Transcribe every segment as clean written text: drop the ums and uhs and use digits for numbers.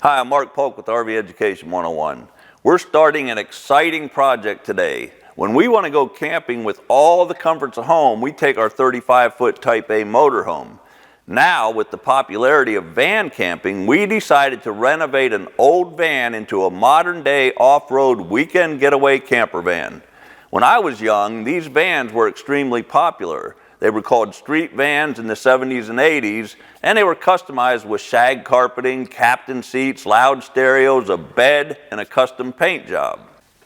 Hi, I'm Mark Polk with RV Education 101. We're starting an exciting project today. When we want to go camping with all the comforts of home, we take our 35-foot Type A motorhome. Now, with the popularity of van camping, we decided to renovate an old van into a modern-day off-road weekend getaway camper van. When I was young, these vans were extremely popular. They were called street vans in the 70s and 80s, and they were customized with shag carpeting, captain seats, loud stereos, a bed, and a custom paint job.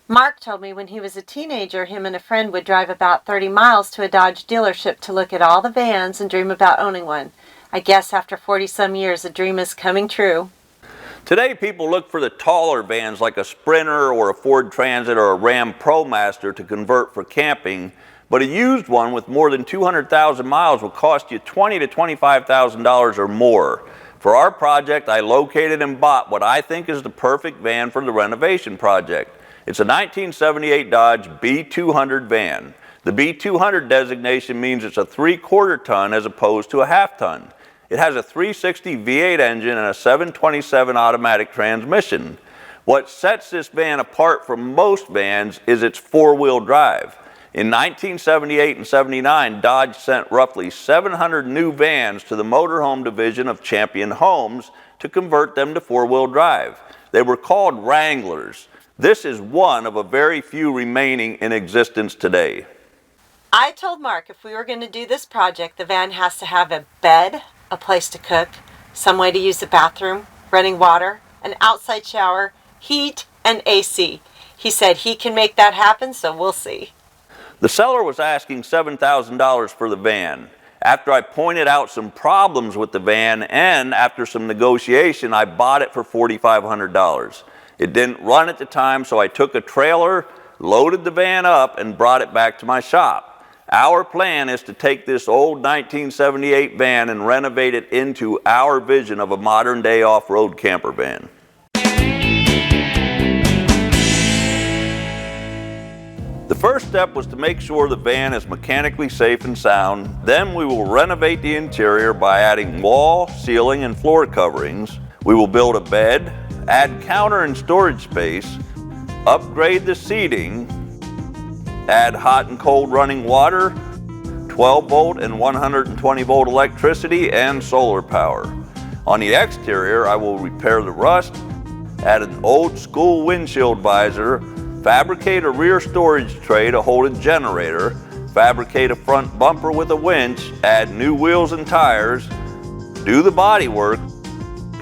Mark told me when he was a teenager, him and a friend would drive about 30 miles to a Dodge dealership to look at all the vans and dream about owning one. I guess after 40-some years, the dream is coming true. Today, people look for the taller vans like a Sprinter or a Ford Transit or a Ram ProMaster to convert for camping, but a used one with more than 200,000 miles will cost you $20,000 to $25,000 or more. For our project, I located and bought what I think is the perfect van for the renovation project. It's a 1978 Dodge B200 van. The B200 designation means it's a 3/4 ton as opposed to a half ton. It has a 360 V8 engine and a 727 automatic transmission. What sets this van apart from most vans is its four-wheel drive. In 1978 and 79, Dodge sent roughly 700 new vans to the Motorhome division of Champion Homes to convert them to four-wheel drive. They were called Wranglers. This is one of a very few remaining in existence today. I told Mark if we were going to do this project, the van has to have a bed, a place to cook, some way to use the bathroom, running water, an outside shower, heat, and AC. He said he can make that happen, so we'll see. The seller was asking $7,000 for the van. After I pointed out some problems with the van and after some negotiation, I bought it for $4,500. It didn't run at the time, so I took a trailer, loaded the van up, and brought it back to my shop. Our plan is to take this old 1978 van and renovate it into our vision of a modern-day off-road camper van. The first step was to make sure the van is mechanically safe and sound. Then we will renovate the interior by adding wall, ceiling, and floor coverings. We will build a bed, add counter and storage space, upgrade the seating, add hot and cold running water, 12-volt and 120-volt electricity, and solar power. On the exterior, I will repair the rust, add an old-school windshield visor, fabricate a rear storage tray to hold a generator, fabricate a front bumper with a winch, add new wheels and tires, do the body work,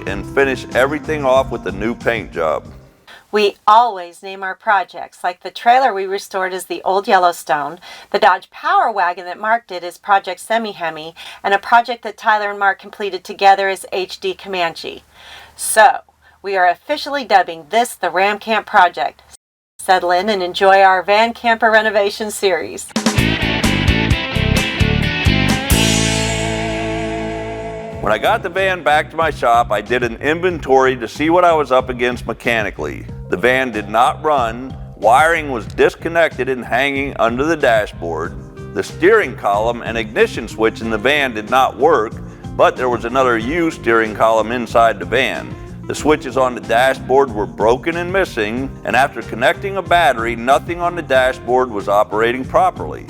and finish everything off with a new paint job. We always name our projects, like the trailer we restored is the Old Yellowstone, the Dodge Power Wagon that Mark did is Project Semi-Hemi, and a project that Tyler and Mark completed together is HD Comanche. So, we are officially dubbing this the Ram Camp Project. Settle in and enjoy our van camper renovation series. When I got the van back to my shop, I did an inventory to see what I was up against mechanically. The van did not run, wiring was disconnected and hanging under the dashboard. The steering column and ignition switch in the van did not work, but there was another U steering column inside the van. The switches on the dashboard were broken and missing, and after connecting a battery, nothing on the dashboard was operating properly.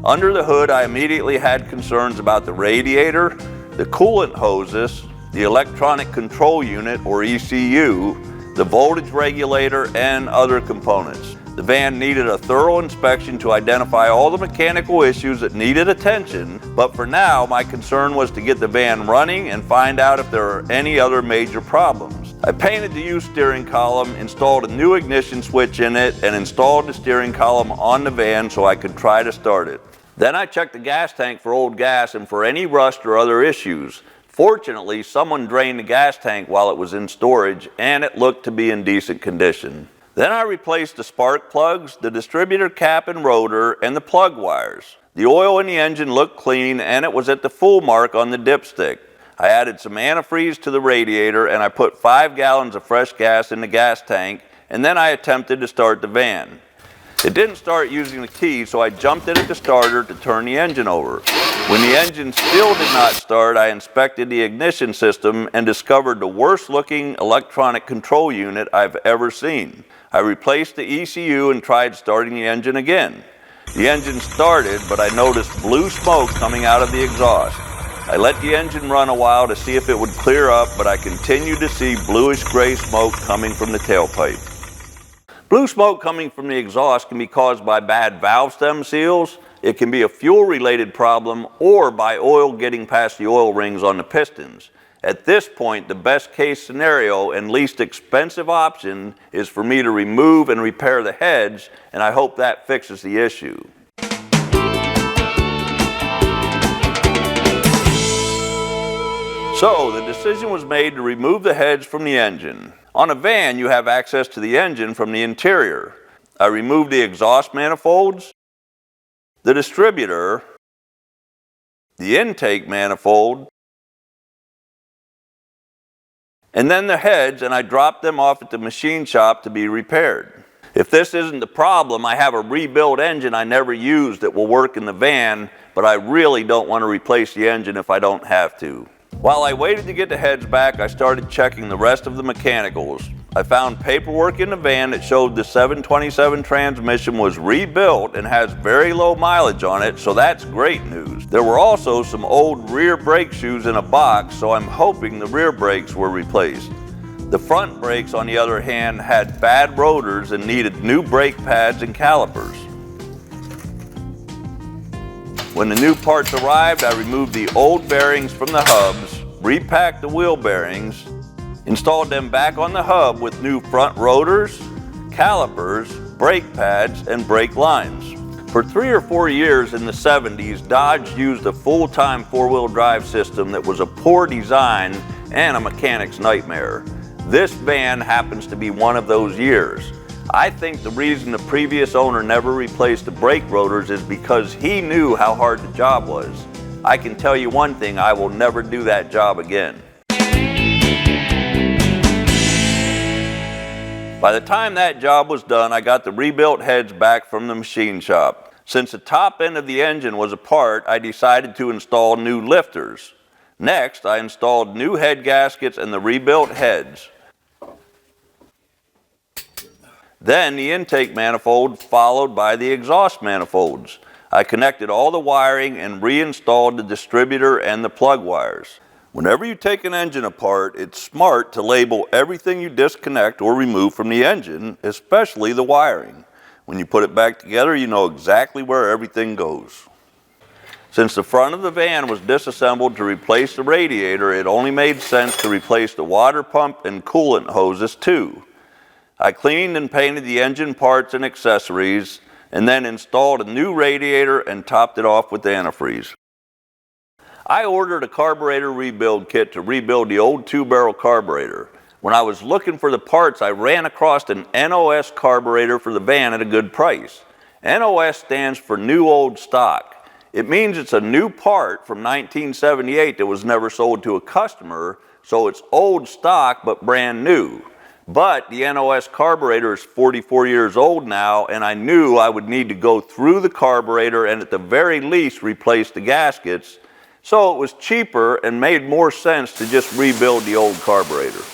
Under the hood, I immediately had concerns about the radiator, the coolant hoses, the electronic control unit or ECU, the voltage regulator, and other components. The van needed a thorough inspection to identify all the mechanical issues that needed attention, but for now, my concern was to get the van running and find out if there are any other major problems. I painted the U steering column, installed a new ignition switch in it, and installed the steering column on the van so I could try to start it. Then I checked the gas tank for old gas and for any rust or other issues. Fortunately, someone drained the gas tank while it was in storage, and it looked to be in decent condition. Then I replaced the spark plugs, the distributor cap and rotor, and the plug wires. The oil in the engine looked clean, and it was at the full mark on the dipstick. I added some antifreeze to the radiator, and I put 5 gallons of fresh gas in the gas tank, and then I attempted to start the van. It didn't start using the key, so I jumped in at the starter to turn the engine over. When the engine still did not start, I inspected the ignition system and discovered the worst looking electronic control unit I've ever seen. I replaced the ECU and tried starting the engine again. The engine started, but I noticed blue smoke coming out of the exhaust. I let the engine run a while to see if it would clear up, but I continued to see bluish gray smoke coming from the tailpipe. Blue smoke coming from the exhaust can be caused by bad valve stem seals. It can be a fuel-related problem or by oil getting past the oil rings on the pistons. At this point, the best case scenario and least expensive option is for me to remove and repair the heads, and I hope that fixes the issue. So, the decision was made to remove the heads from the engine. On a van, you have access to the engine from the interior. I removed the exhaust manifolds, the distributor, the intake manifold, and then the heads, and I dropped them off at the machine shop to be repaired. If this isn't the problem, I have a rebuilt engine I never used that will work in the van, but I really don't want to replace the engine if I don't have to. While I waited to get the heads back, I started checking the rest of the mechanicals. I found paperwork in the van that showed the 727 transmission was rebuilt and has very low mileage on it, so that's great news. There were also some old rear brake shoes in a box, so I'm hoping the rear brakes were replaced. The front brakes, on the other hand, had bad rotors and needed new brake pads and calipers. When the new parts arrived, I removed the old bearings from the hubs, repacked the wheel bearings, installed them back on the hub with new front rotors, calipers, brake pads, and brake lines. For 3 or 4 years in the 70s, Dodge used a full-time four-wheel drive system that was a poor design and a mechanic's nightmare. This van happens to be one of those years. I think the reason the previous owner never replaced the brake rotors is because he knew how hard the job was. I can tell you one thing, I will never do that job again. By the time that job was done, I got the rebuilt heads back from the machine shop. Since the top end of the engine was apart, I decided to install new lifters. Next, I installed new head gaskets and the rebuilt heads. Then the intake manifold, followed by the exhaust manifolds. I connected all the wiring and reinstalled the distributor and the plug wires. Whenever you take an engine apart, it's smart to label everything you disconnect or remove from the engine, especially the wiring. When you put it back together, you know exactly where everything goes. Since the front of the van was disassembled to replace the radiator, it only made sense to replace the water pump and coolant hoses too. I cleaned and painted the engine parts and accessories, and then installed a new radiator and topped it off with antifreeze. I ordered a carburetor rebuild kit to rebuild the old 2-barrel carburetor. When I was looking for the parts, I ran across an NOS carburetor for the van at a good price. NOS stands for New Old Stock. It means it's a new part from 1978 that was never sold to a customer, so it's old stock but brand new. But the NOS carburetor is 44 years old now, and I knew I would need to go through the carburetor and at the very least replace the gaskets, so it was cheaper and made more sense to just rebuild the old carburetor.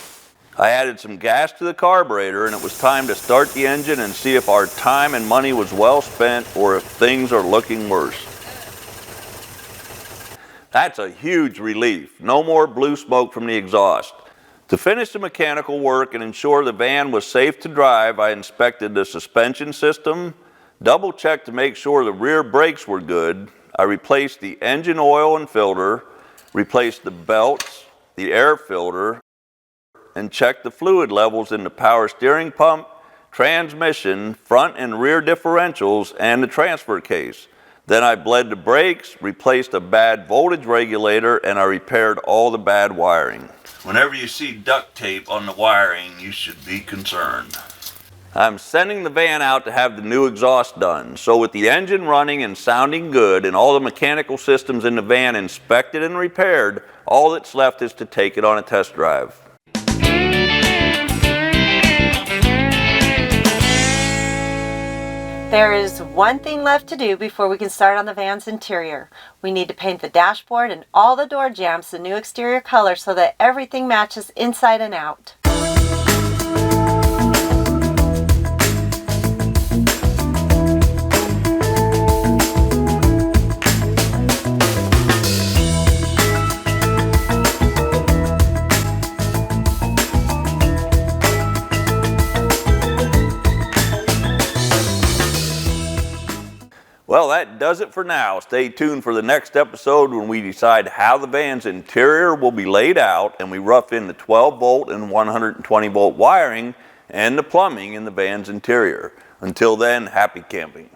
I added some gas to the carburetor, and it was time to start the engine and see if our time and money was well spent or if things are looking worse. That's a huge relief. No more blue smoke from the exhaust. To finish the mechanical work and ensure the van was safe to drive, I inspected the suspension system, double-checked to make sure the rear brakes were good. I replaced the engine oil and filter, replaced the belts, the air filter, and checked the fluid levels in the power steering pump, transmission, front and rear differentials, and the transfer case. Then I bled the brakes, replaced a bad voltage regulator, and I repaired all the bad wiring. Whenever you see duct tape on the wiring, you should be concerned. I'm sending the van out to have the new exhaust done. So with the engine running and sounding good and all the mechanical systems in the van inspected and repaired, all that's left is to take it on a test drive. There is one thing left to do before we can start on the van's interior. We need to paint the dashboard and all the door jambs the new exterior color so that everything matches inside and out. Well, that does it for now. Stay tuned for the next episode when we decide how the van's interior will be laid out and we rough in the 12 volt and 120 volt wiring and the plumbing in the van's interior. Until then, happy camping.